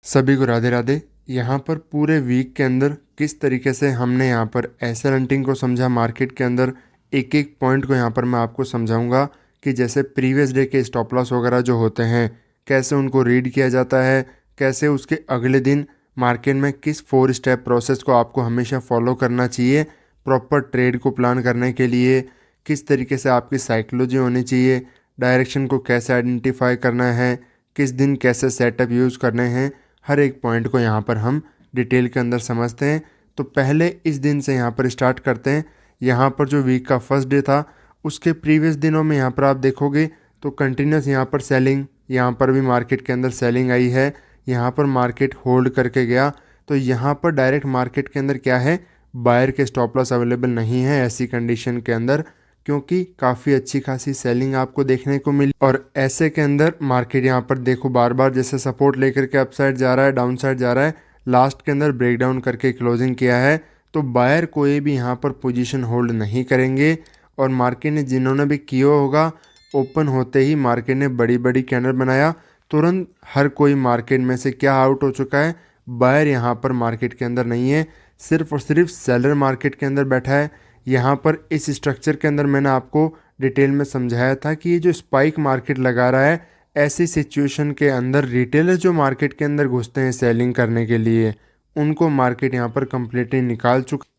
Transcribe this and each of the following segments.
सभी को राधे राधे। यहाँ पर पूरे वीक के अंदर किस तरीके से हमने यहाँ पर एसएल हंटिंग को समझा, मार्केट के अंदर एक एक पॉइंट को यहाँ पर मैं आपको समझाऊंगा कि जैसे प्रीवियस डे के स्टॉप लॉस वगैरह जो होते हैं कैसे उनको रीड किया जाता है, कैसे उसके अगले दिन मार्केट में किस 4 स्टेप प्रोसेस को आपको हमेशा फॉलो करना चाहिए प्रॉपर ट्रेड को प्लान करने के लिए, किस तरीके से आपकी साइकोलॉजी होनी चाहिए, डायरेक्शन को कैसे आइडेंटिफाई करना है, किस दिन कैसे सेटअप यूज़ करने हैं, हर एक पॉइंट को यहाँ पर हम डिटेल के अंदर समझते हैं। तो पहले इस दिन से यहाँ पर स्टार्ट करते हैं। यहाँ पर जो वीक का फर्स्ट डे था उसके प्रीवियस दिनों में यहाँ पर आप देखोगे तो कंटिन्यूस यहाँ पर सेलिंग, यहाँ पर भी मार्केट के अंदर सेलिंग आई है। यहाँ पर मार्केट होल्ड करके गया तो यहाँ पर डायरेक्ट मार्केट के अंदर क्या है, बायर के स्टॉप लॉस अवेलेबल नहीं है ऐसी कंडीशन के अंदर, क्योंकि काफ़ी अच्छी खासी सेलिंग आपको देखने को मिली। और ऐसे के अंदर मार्केट यहाँ पर देखो बार बार जैसे सपोर्ट लेकर के अपसाइड जा रहा है, डाउन साइड जा रहा है, लास्ट के अंदर ब्रेकडाउन करके क्लोजिंग किया है। तो बायर कोई भी यहाँ पर पोजीशन होल्ड नहीं करेंगे। और मार्केट ने जिन्होंने भी किया होगा ओपन होते ही मार्केट ने बड़ी बड़ी कैंडल बनाया, तुरंत हर कोई मार्केट में से क्या आउट हो चुका है, बायर यहाँ पर मार्केट के अंदर नहीं है, सिर्फ और सिर्फ सेलर मार्केट के अंदर बैठा है। यहाँ पर इस स्ट्रक्चर के अंदर मैंने आपको डिटेल में समझाया था कि ये जो स्पाइक मार्केट लगा रहा है ऐसी सिचुएशन के अंदर रिटेलर जो मार्केट के अंदर घुसते हैं सेलिंग करने के लिए उनको मार्केट यहाँ पर कंप्लीटली निकाल चुका।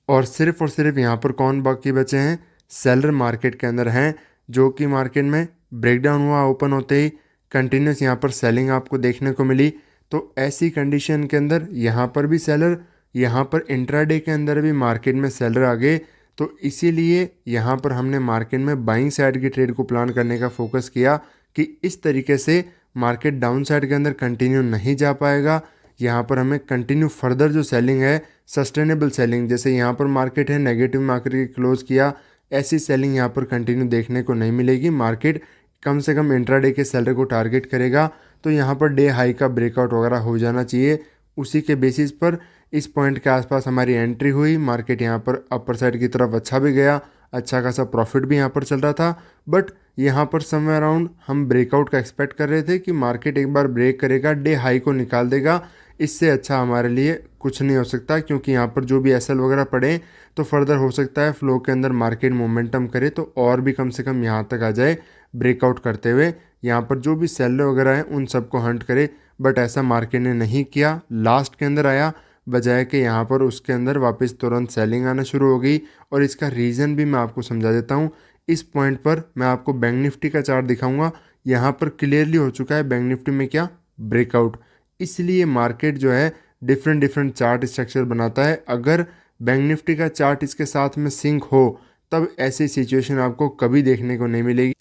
और सिर्फ यहाँ पर कौन बाकी बचे हैं, सेलर मार्केट के अंदर हैं, जो कि मार्केट में ब्रेकडाउन हुआ ओपन होते ही कंटिन्यूस यहाँ पर सेलिंग आपको देखने को मिली। तो ऐसी कंडीशन के अंदर यहाँ पर भी सेलर, यहाँ पर इंट्राडे के अंदर भी मार्केट में सेलर आ गए। तो इसीलिए यहाँ पर हमने मार्केट में बाइंग साइड की ट्रेड को प्लान करने का फोकस किया कि इस तरीके से मार्केट डाउन साइड के अंदर कंटिन्यू नहीं जा पाएगा। यहाँ पर हमें कंटिन्यू फर्दर जो सेलिंग है सस्टेनेबल सेलिंग, जैसे यहाँ पर मार्केट है नेगेटिव मार्केट के क्लोज किया, ऐसी सेलिंग यहाँ पर कंटिन्यू देखने को नहीं मिलेगी। मार्केट कम से कम इंट्राडे के सेलर को टारगेट करेगा। तो यहाँ पर डे हाई का ब्रेकआउट वगैरह हो जाना चाहिए, उसी के बेसिस पर इस पॉइंट के आसपास हमारी एंट्री हुई। मार्केट यहाँ पर अपर साइड की तरफ अच्छा भी गया, अच्छा खासा प्रॉफिट भी यहाँ पर चल रहा था। बट यहाँ पर समवेयर अराउंड हम ब्रेकआउट का एक्सपेक्ट कर रहे थे कि मार्केट एक बार ब्रेक करेगा, डे हाई को निकाल देगा। इससे अच्छा हमारे लिए कुछ नहीं हो सकता, क्योंकि यहाँ पर जो भी एसएल वगैरह पड़े तो फर्दर हो सकता है फ्लो के अंदर मार्केट मोमेंटम करे तो और भी कम से कम यहाँ तक आ जाए ब्रेकआउट करते हुए, यहाँ पर जो भी सेलर वगैरह हैं उन सबको हंट करे। बट ऐसा मार्केट ने नहीं किया, लास्ट के अंदर आया, बजाय कि यहाँ पर उसके अंदर वापस तुरंत सेलिंग आना शुरू हो गई। और इसका रीज़न भी मैं आपको समझा देता हूँ। इस पॉइंट पर मैं आपको बैंक निफ्टी का चार्ट दिखाऊंगा, यहाँ पर क्लियरली हो चुका है बैंक निफ्टी में क्या, ब्रेकआउट। इसलिए मार्केट जो है डिफरेंट डिफरेंट चार्ट स्ट्रक्चर बनाता है। अगर बैंक निफ्टी का चार्ट इसके साथ में सिंक हो तब ऐसी सिचुएशन आपको कभी देखने को नहीं मिलेगी।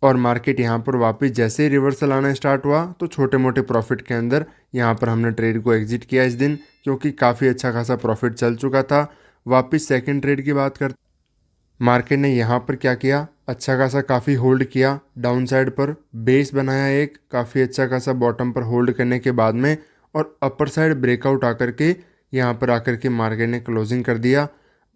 और मार्केट यहाँ पर वापस जैसे ही रिवर्सल आना स्टार्ट हुआ तो छोटे मोटे प्रॉफिट के अंदर यहाँ पर हमने ट्रेड को एग्जिट किया इस दिन, क्योंकि काफ़ी अच्छा खासा प्रॉफिट चल चुका था। वापस सेकंड ट्रेड की बात करते, मार्केट ने यहाँ पर क्या किया, अच्छा खासा काफ़ी होल्ड किया, डाउन साइड पर बेस बनाया एक काफ़ी अच्छा खासा बॉटम पर होल्ड करने के बाद में, और अपर साइड ब्रेकआउट आकर के यहाँ पर आकर के मार्केट ने क्लोजिंग कर दिया।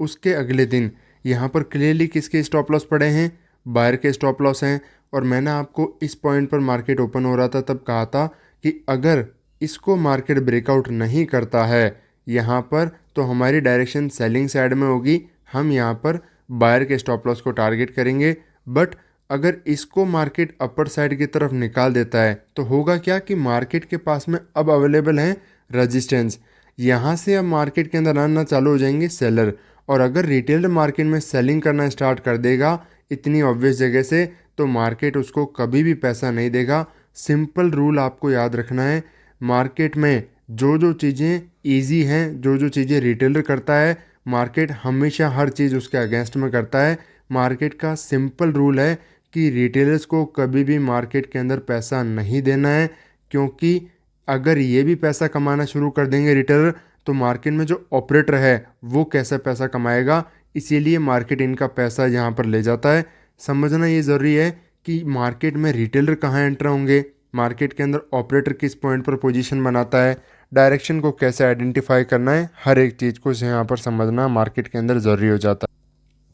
उसके अगले दिन यहाँ पर क्लियरली किसके स्टॉप लॉस पड़े हैं, बायर के स्टॉप लॉस हैं। और मैंने आपको इस पॉइंट पर मार्केट ओपन हो रहा था तब कहा था कि अगर इसको मार्केट ब्रेकआउट नहीं करता है यहाँ पर तो हमारी डायरेक्शन सेलिंग साइड में होगी, हम यहाँ पर बायर के स्टॉप लॉस को टारगेट करेंगे। बट अगर इसको मार्केट अपर साइड की तरफ निकाल देता है तो होगा क्या कि मार्केट के पास में अब अवेलेबल है रजिस्टेंस, यहाँ से अब मार्केट के अंदर आना चालू हो जाएंगे सेलर। और अगर रिटेलर मार्केट में सेलिंग करना स्टार्ट कर देगा इतनी ऑब्वियस जगह से तो मार्केट उसको कभी भी पैसा नहीं देगा। सिंपल रूल आपको याद रखना है, मार्केट में जो जो चीज़ें ईजी हैं, जो जो चीज़ें रिटेलर करता है मार्केट हमेशा हर चीज़ उसके अगेंस्ट में करता है। मार्केट का सिंपल रूल है कि रिटेलर्स को कभी भी मार्केट के अंदर पैसा नहीं देना है, क्योंकि अगर ये भी पैसा कमाना शुरू कर देंगे रिटेलर तो मार्केट में जो ऑपरेटर है वो कैसा पैसा कमाएगा। इसीलिए मार्केट इनका पैसा यहाँ पर ले जाता है। समझना ये ज़रूरी है कि मार्केट में रिटेलर कहाँ एंटर होंगे, मार्केट के अंदर ऑपरेटर किस पॉइंट पर पोजीशन बनाता है, डायरेक्शन को कैसे आइडेंटिफाई करना है, हर एक चीज़ को यहाँ पर समझना मार्केट के अंदर ज़रूरी हो जाता है।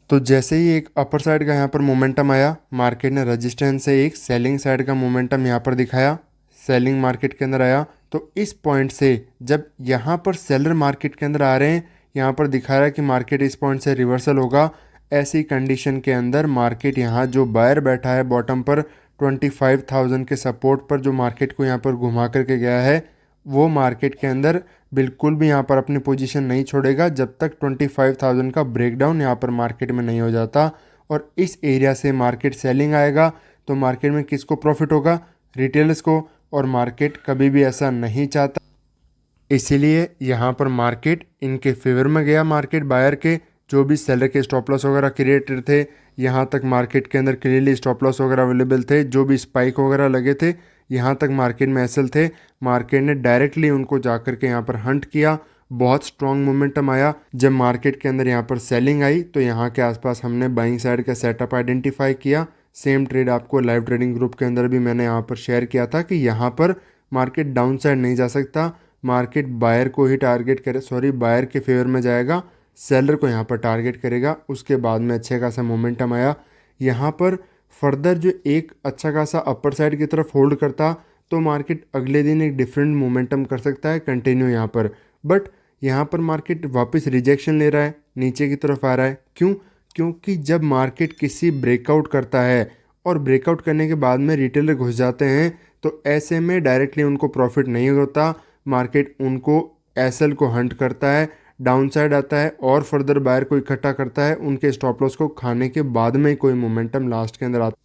तो जैसे ही एक अपर साइड का यहाँ पर मोमेंटम आया, मार्केट ने रजिस्टेंस से एक सेलिंग साइड का मोमेंटम यहाँ पर दिखाया, सेलिंग मार्केट के अंदर आया तो इस पॉइंट से जब यहाँ पर सेलर मार्केट के अंदर आ रहे हैं, यहाँ पर दिखा रहा है कि मार्केट इस पॉइंट से रिवर्सल होगा, ऐसी कंडीशन के अंदर मार्केट यहाँ जो बायर बैठा है बॉटम पर 25,000 के सपोर्ट पर, जो मार्केट को यहाँ पर घुमा करके गया है, वो मार्केट के अंदर बिल्कुल भी यहाँ पर अपनी पोजीशन नहीं छोड़ेगा जब तक 25,000 का ब्रेकडाउन यहाँ पर मार्केट में नहीं हो जाता। और इस एरिया से मार्केट सेलिंग आएगा तो मार्केट में किसको प्रॉफिट होगा? रिटेलर्स को। और मार्केट कभी भी ऐसा नहीं चाहता, इसीलिए यहाँ पर मार्केट इनके फेवर में गया। मार्केट बायर के जो भी सेलर के स्टॉप लॉस वगैरह क्रिएटेड थे, यहाँ तक मार्केट के अंदर क्लियरली स्टॉप लॉस वगैरह अवेलेबल थे, जो भी स्पाइक वगैरह लगे थे यहाँ तक मार्केट में एसएल थे। मार्केट ने डायरेक्टली उनको जाकर के यहाँ पर हंट किया, बहुत स्ट्रॉन्ग मोमेंटम आया। जब मार्केट के अंदर यहाँ पर सेलिंग आई तो यहाँ के आसपास हमने बाइंग साइड का सेटअप आइडेंटिफाई किया। सेम ट्रेड आपको लाइव ट्रेडिंग ग्रुप के अंदर भी मैंने यहाँ पर शेयर किया था कि यहाँ पर मार्केट डाउन साइड नहीं जा सकता, मार्केट बायर को ही टारगेट करे, बायर के फेवर में जाएगा, सेलर को यहाँ पर टारगेट करेगा। उसके बाद में अच्छे खासा मोमेंटम आया। यहाँ पर फर्दर जो एक अच्छा खासा अपर साइड की तरफ होल्ड करता तो मार्केट अगले दिन एक डिफरेंट मोमेंटम कर सकता है कंटिन्यू यहाँ पर। बट यहाँ पर मार्केट वापस रिजेक्शन ले रहा है, नीचे की तरफ आ रहा है। क्यों? क्योंकि जब मार्केट किसी ब्रेकआउट करता है और ब्रेकआउट करने के बाद में रिटेलर घुस जाते हैं तो ऐसे में डायरेक्टली उनको प्रॉफिट नहीं होता, मार्केट उनको एसएल को हंट करता है, डाउन साइड आता है और फर्दर बायर को इकट्ठा करता है, उनके स्टॉप लॉस को खाने के बाद में कोई मोमेंटम लास्ट के अंदर आता है।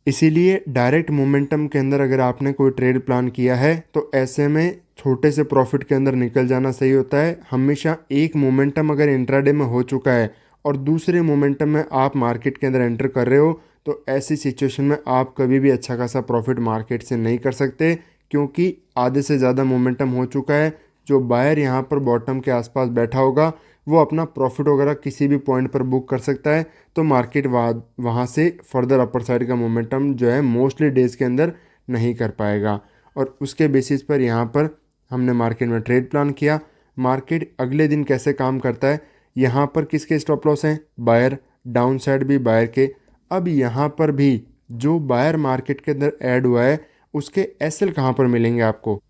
इसीलिए डायरेक्ट मोमेंटम के अंदर अगर आपने कोई ट्रेड प्लान किया है तो ऐसे में छोटे से प्रॉफिट के अंदर निकल जाना सही होता है। हमेशा एक मोमेंटम अगर इंट्राडे में हो चुका है और दूसरे मोमेंटम में आप मार्केट के अंदर एंटर कर रहे हो तो ऐसी सिचुएशन में आप कभी भी अच्छा खासा प्रॉफिट मार्केट से नहीं कर सकते, क्योंकि आधे से ज़्यादा मोमेंटम हो चुका है। जो बायर यहाँ पर बॉटम के आसपास बैठा होगा वो अपना प्रॉफिट वगैरह किसी भी पॉइंट पर बुक कर सकता है, तो मार्केट वहाँ से फर्दर अपर साइड का मोमेंटम जो है मोस्टली डेज़ के अंदर नहीं कर पाएगा। और उसके बेसिस पर यहाँ पर हमने मार्केट में ट्रेड प्लान किया। मार्केट अगले दिन कैसे काम करता है, यहाँ पर किसके स्टॉप लॉस हैं? बायर, डाउन साइड भी बायर के। अब यहाँ पर भी जो बायर मार्केट के अंदर ऐड हुआ है उसके एसएल कहाँ पर मिलेंगे आपको?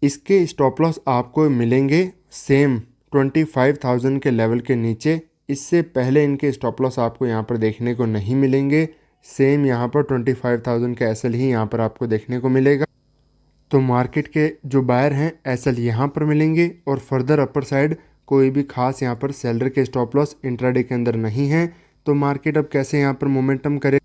इसके स्टॉप लॉस आपको मिलेंगे सेम 25,000 के लेवल के नीचे। इससे पहले इनके स्टॉप लॉस आपको यहाँ पर देखने को नहीं मिलेंगे। सेम यहाँ पर 25,000 का एसएल ही यहाँ पर आपको देखने को मिलेगा। तो मार्केट के जो बायर हैं एसएल यहाँ पर मिलेंगे और फर्दर अपर साइड कोई भी खास यहाँ पर सेलर के स्टॉप लॉस इंट्राडे के अंदर नहीं है। तो मार्केट अब कैसे यहाँ पर मोमेंटम करे?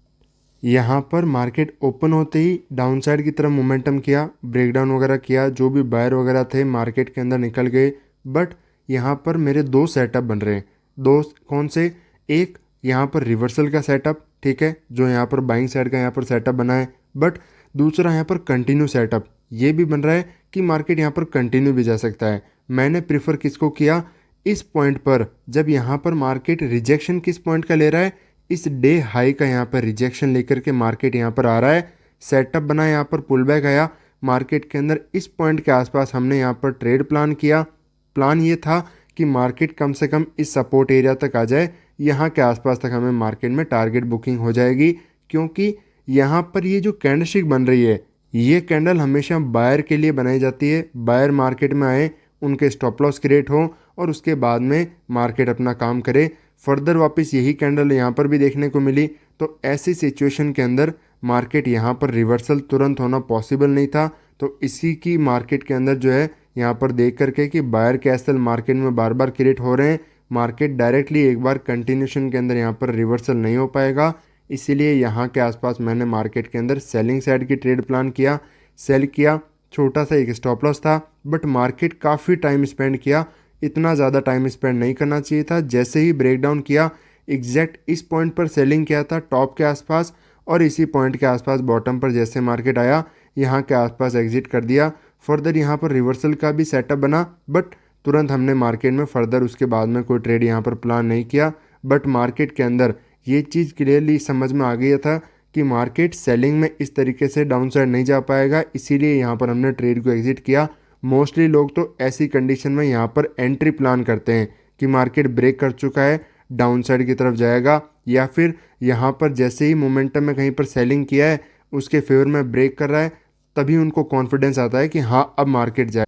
यहाँ पर मार्केट ओपन होते ही डाउन साइड की तरफ मोमेंटम किया, ब्रेकडाउन वगैरह किया, जो भी बायर वगैरह थे मार्केट के अंदर निकल गए। बट यहाँ पर मेरे दो सेटअप बन रहे हैं। दो कौन से? एक यहाँ पर रिवर्सल का सेटअप, ठीक है, जो यहाँ पर बाइंग साइड का यहाँ पर सेटअप बना है। बट दूसरा यहाँ पर कंटिन्यू सेटअप ये भी बन रहा है कि मार्केट यहाँ पर कंटिन्यू भी जा सकता है। मैंने प्रीफर किसको किया? इस पॉइंट पर जब यहाँ पर मार्केट रिजेक्शन किस पॉइंट का ले रहा है? इस डे हाई का यहाँ पर रिजेक्शन लेकर के मार्केट यहाँ पर आ रहा है, सेटअप बना, यहाँ पर पुल बैक आया मार्केट के अंदर। इस पॉइंट के आसपास हमने यहाँ पर ट्रेड प्लान किया। प्लान ये था कि मार्केट कम से कम इस सपोर्ट एरिया तक आ जाए, यहाँ के आसपास तक हमें मार्केट में टारगेट बुकिंग हो जाएगी। क्योंकि यहाँ पर ये जो कैंडलस्टिक बन रही है ये कैंडल हमेशा बायर के लिए बनाई जाती है। बायर मार्केट में आए, उनके स्टॉप लॉस क्रिएट हो और उसके बाद में मार्केट अपना काम करे। फर्दर वापस यही कैंडल यहाँ पर भी देखने को मिली। तो ऐसी सिचुएशन के अंदर मार्केट यहाँ पर रिवर्सल तुरंत होना पॉसिबल नहीं था। तो इसी की मार्केट के अंदर जो है यहाँ पर देख करके कि बायर के एसएल मार्केट में बार बार क्रिएट हो रहे हैं, मार्केट डायरेक्टली एक बार कंटिन्यूशन के अंदर यहाँ पर रिवर्सल नहीं हो पाएगा। इसीलिए यहाँ के आसपास मैंने मार्केट के अंदर सेलिंग साइड की ट्रेड प्लान किया, सेल किया। छोटा सा एक स्टॉप लॉस था बट मार्केट काफ़ी टाइम स्पेंड किया, इतना ज़्यादा टाइम स्पेंड नहीं करना चाहिए था। जैसे ही ब्रेकडाउन किया एग्जैक्ट इस पॉइंट पर सेलिंग किया था टॉप के आसपास, और इसी पॉइंट के आसपास बॉटम पर जैसे मार्केट आया यहाँ के आसपास एग्जिट कर दिया। फर्दर यहाँ पर रिवर्सल का भी सेटअप बना बट तुरंत हमने मार्केट में फर्दर उसके बाद में कोई ट्रेड यहाँ पर प्लान नहीं किया। बट मार्केट के अंदर ये चीज़ क्लियरली समझ में आ गया था कि मार्केट सेलिंग में इस तरीके से डाउन साइड नहीं जा पाएगा, इसीलिए यहाँ पर हमने ट्रेड को एग्जिट किया। मोस्टली लोग तो ऐसी कंडीशन में यहाँ पर एंट्री प्लान करते हैं कि मार्केट ब्रेक कर चुका है, डाउन साइड की तरफ जाएगा, या फिर यहाँ पर जैसे ही मोमेंटम में कहीं पर सेलिंग किया है उसके फेवर में ब्रेक कर रहा है तभी उनको कॉन्फिडेंस आता है कि हाँ अब मार्केट जाए।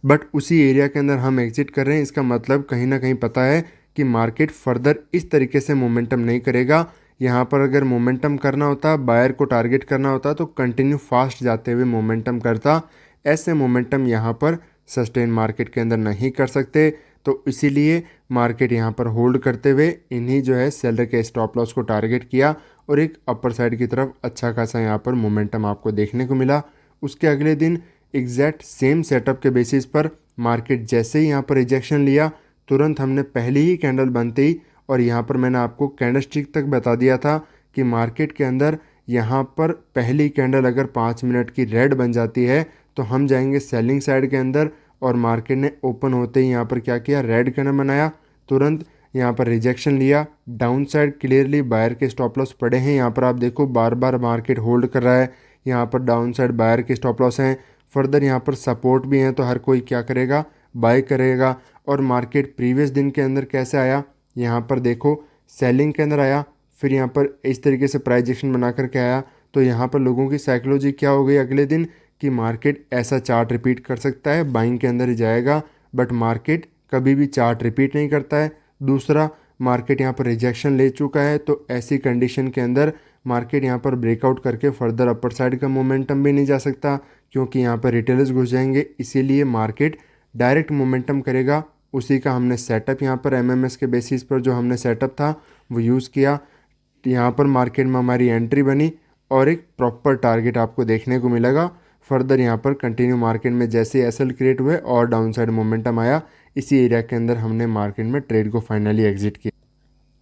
बट उसी एरिया के अंदर हम एग्जिट कर रहे हैं, इसका मतलब कहीं ना कहीं पता है कि मार्केट फर्दर इस तरीके से मोमेंटम नहीं करेगा। यहाँ पर अगर मोमेंटम करना होता, बायर को टारगेट करना होता, तो कंटिन्यू फास्ट जाते हुए मोमेंटम करता। ऐसे मोमेंटम यहाँ पर सस्टेन मार्केट के अंदर नहीं कर सकते, तो इसीलिए मार्केट यहाँ पर होल्ड करते हुए इन्हीं जो है सेलर के स्टॉप लॉस को टारगेट किया और एक अपर साइड की तरफ अच्छा खासा यहाँ पर मोमेंटम आपको देखने को मिला। उसके अगले दिन एग्जैक्ट सेम सेटअप के बेसिस पर मार्केट जैसे ही यहाँ पर रिजेक्शन लिया, तुरंत हमने पहली ही कैंडल बनते ही, और यहाँ पर मैंने आपको कैंडलस्टिक तक बता दिया था कि मार्केट के अंदर यहाँ पर पहली कैंडल अगर 5 मिनट की रेड बन जाती है तो हम जाएंगे सेलिंग साइड के अंदर। और मार्केट ने ओपन होते ही यहाँ पर क्या किया, रेड कैंडल बनाया, तुरंत यहाँ पर रिजेक्शन लिया, डाउन साइड क्लियरली बायर के स्टॉप लॉस पड़े हैं। यहाँ पर आप देखो बार बार मार्केट होल्ड कर रहा है, यहाँ पर डाउन साइड बायर के स्टॉप लॉस हैं, फर्दर यहाँ पर सपोर्ट भी हैं, तो हर कोई क्या करेगा, बाय करेगा। और मार्केट प्रीवियस दिन के अंदर कैसे आया, यहाँ पर देखो सेलिंग के अंदर आया, फिर यहाँ पर इस तरीके से प्राइस एक्शन बना करके आया। तो यहाँ पर लोगों की साइकोलॉजी क्या हो गई अगले दिन कि मार्केट ऐसा चार्ट रिपीट कर सकता है, बाइंग के अंदर ही जाएगा। बट मार्केट कभी भी चार्ट रिपीट नहीं करता है। दूसरा, मार्केट यहाँ पर रिजेक्शन ले चुका है, तो ऐसी कंडीशन के अंदर मार्केट यहाँ पर ब्रेकआउट करके फर्दर अपर साइड का मोमेंटम भी नहीं जा सकता, क्योंकि यहाँ पर रिटेलर्स घुस जाएंगे। इसीलिए मार्केट डायरेक्ट मोमेंटम करेगा। उसी का हमने सेटअप यहाँ पर एमएमएस के बेसिस पर जो हमने सेटअप था वो यूज़ किया। यहाँ पर मार्केट में हमारी एंट्री बनी और एक प्रॉपर टारगेट आपको देखने को मिलेगा। फर्दर यहाँ पर कंटिन्यू मार्केट में जैसे एसएल क्रिएट हुए और डाउन साइड मोमेंटम आया, इसी एरिया के अंदर हमने मार्केट में ट्रेड को फाइनली एग्जिट किया।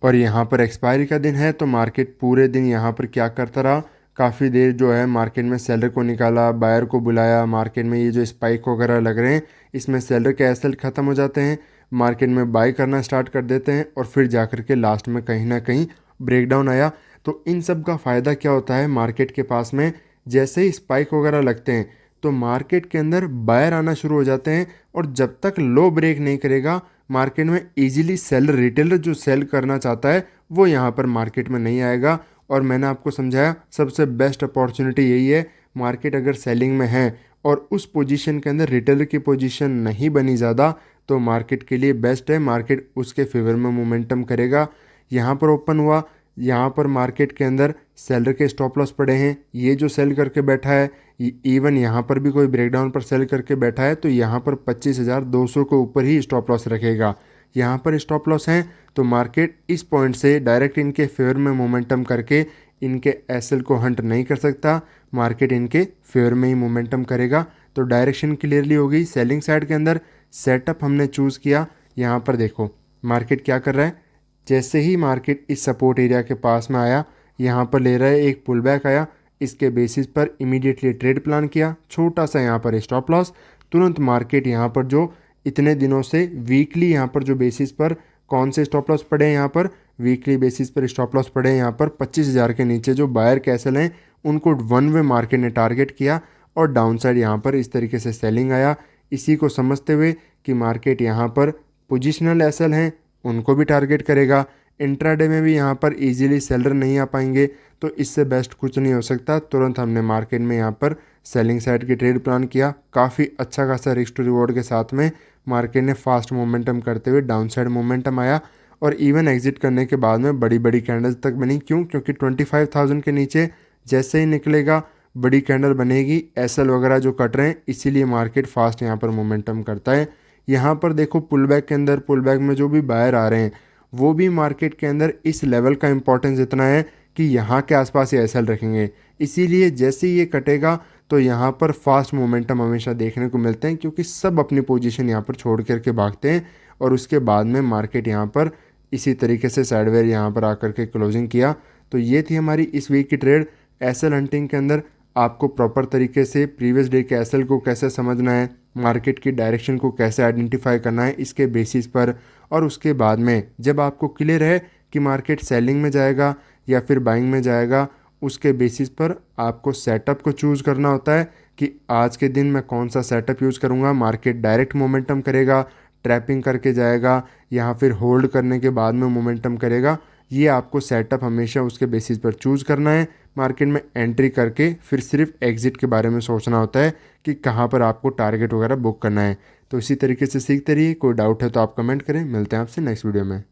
और यहाँ पर एक्सपायरी का दिन है, तो मार्केट पूरे दिन यहाँ पर क्या करता रहा, काफ़ी देर जो है मार्केट में सेलर को निकाला, बायर को बुलाया। मार्केट में ये जो स्पाइक वगैरह लग रहे हैं, इसमें सेलर के एसएल ख़त्म हो जाते हैं, मार्केट में बाय करना स्टार्ट कर देते हैं, और फिर जाकर के लास्ट में कहीं ना कहीं ब्रेकडाउन आया। तो इन सब का फ़ायदा क्या होता है, मार्केट के पास में जैसे ही स्पाइक वगैरह लगते हैं तो मार्केट के अंदर बायर आना शुरू हो जाते हैं, और जब तक लो ब्रेक नहीं करेगा मार्केट में इजीली सेलर, रिटेलर जो सेल करना चाहता है वो यहाँ पर मार्केट में नहीं आएगा। और मैंने आपको समझाया सबसे बेस्ट अपॉर्चुनिटी यही है, मार्केट अगर सेलिंग में है और उस पोजीशन के अंदर रिटेलर की पोजीशन नहीं बनी ज़्यादा, तो मार्केट के लिए बेस्ट है, मार्केट उसके फेवर में मोमेंटम करेगा। यहाँ पर ओपन हुआ, यहाँ पर मार्केट के अंदर सेलर के स्टॉप लॉस पड़े हैं, ये जो सेल करके बैठा है, इवन यहाँ पर भी कोई ब्रेकडाउन पर सेल करके बैठा है, तो यहाँ पर 25,200 के ऊपर ही स्टॉप लॉस रखेगा। यहाँ पर स्टॉप लॉस हैं, तो मार्केट इस पॉइंट से डायरेक्ट इनके फेवर में मोमेंटम करके इनके एसएल को हंट नहीं कर सकता, मार्केट इनके फेवर में ही मोमेंटम करेगा। तो डायरेक्शन क्लियरली हो गई। सेलिंग साइड के अंदर सेटअप हमने चूज़ किया। यहाँ पर देखो मार्केट क्या कर रहा है, जैसे ही मार्केट इस सपोर्ट एरिया के पास में आया, यहाँ पर ले रहा है, एक पुल बैक आया, इसके बेसिस पर इमीडिएटली ट्रेड प्लान किया, छोटा सा यहाँ पर स्टॉप लॉस। तुरंत मार्केट यहाँ पर जो इतने दिनों से वीकली यहाँ पर जो बेसिस पर कौन से स्टॉप लॉस पड़े हैं, यहाँ पर वीकली बेसिस पर स्टॉप लॉस पड़े हैं, यहाँ पर 25,000 के नीचे जो बायर कैसल हैं उनको वन वे मार्केट ने टारगेट किया, और डाउन साइड यहाँ पर इस तरीके से सेलिंग आया। इसी को समझते हुए कि मार्केट यहाँ पर पोजिशनल एसएल हैं उनको भी टारगेट करेगा, इंट्राडे में भी यहाँ पर इजीली सेलर नहीं आ पाएंगे, तो इससे बेस्ट कुछ नहीं हो सकता। तुरंत हमने मार्केट में यहाँ पर सेलिंग साइड की ट्रेड प्लान किया, काफ़ी अच्छा खासा रिस्क टू रिवॉर्ड के साथ में मार्केट ने फास्ट मोमेंटम करते हुए डाउन साइड मोमेंटम आया, और इवन एग्जिट करने के बाद में बड़ी बड़ी कैंडल्स तक बनी। क्यों? क्योंकि 25,000 के नीचे जैसे ही निकलेगा बड़ी कैंडल बनेगी, एसएल वगैरह जो कट रहे हैं, इसीलिए मार्केट फास्ट यहाँ पर मोमेंटम करता है। यहाँ पर देखो पुल बैक के अंदर, पुल बैक में जो भी बायर आ रहे हैं वो भी मार्केट के अंदर इस लेवल का इंपॉर्टेंस इतना है कि यहाँ के आसपास ये एसएल रखेंगे, इसीलिए जैसे ही ये कटेगा तो यहाँ पर फास्ट मोमेंटम हमेशा देखने को मिलते हैं, क्योंकि सब अपनी पोजीशन यहाँ पर छोड़ करके भागते हैं। और उसके बाद में मार्केट यहाँ पर इसी तरीके से साइडवेयर यहाँ पर आकर के क्लोजिंग किया। तो ये थी हमारी इस वीक की ट्रेड। एसएल हंटिंग के अंदर आपको प्रॉपर तरीके से प्रीवियस डे के एसएल को कैसे समझना है, मार्केट की डायरेक्शन को कैसे आइडेंटिफाई करना है इसके बेसिस पर, और उसके बाद में जब आपको क्लियर है कि मार्केट सेलिंग में जाएगा या फिर बाइंग में जाएगा, उसके बेसिस पर आपको सेटअप को चूज़ करना होता है कि आज के दिन मैं कौन सा सेटअप यूज़ करूँगा। मार्केट डायरेक्ट मोमेंटम करेगा, ट्रैपिंग करके जाएगा, या फिर होल्ड करने के बाद में मोमेंटम करेगा, ये आपको सेटअप हमेशा उसके बेसिस पर चूज़ करना है। मार्केट में एंट्री करके फिर सिर्फ एग्जिट के बारे में सोचना होता है कि कहाँ पर आपको टारगेट वगैरह बुक करना है। तो इसी तरीके से सीखते रहिए। कोई डाउट है तो आप कमेंट करें। मिलते हैं आपसे नेक्स्ट वीडियो में।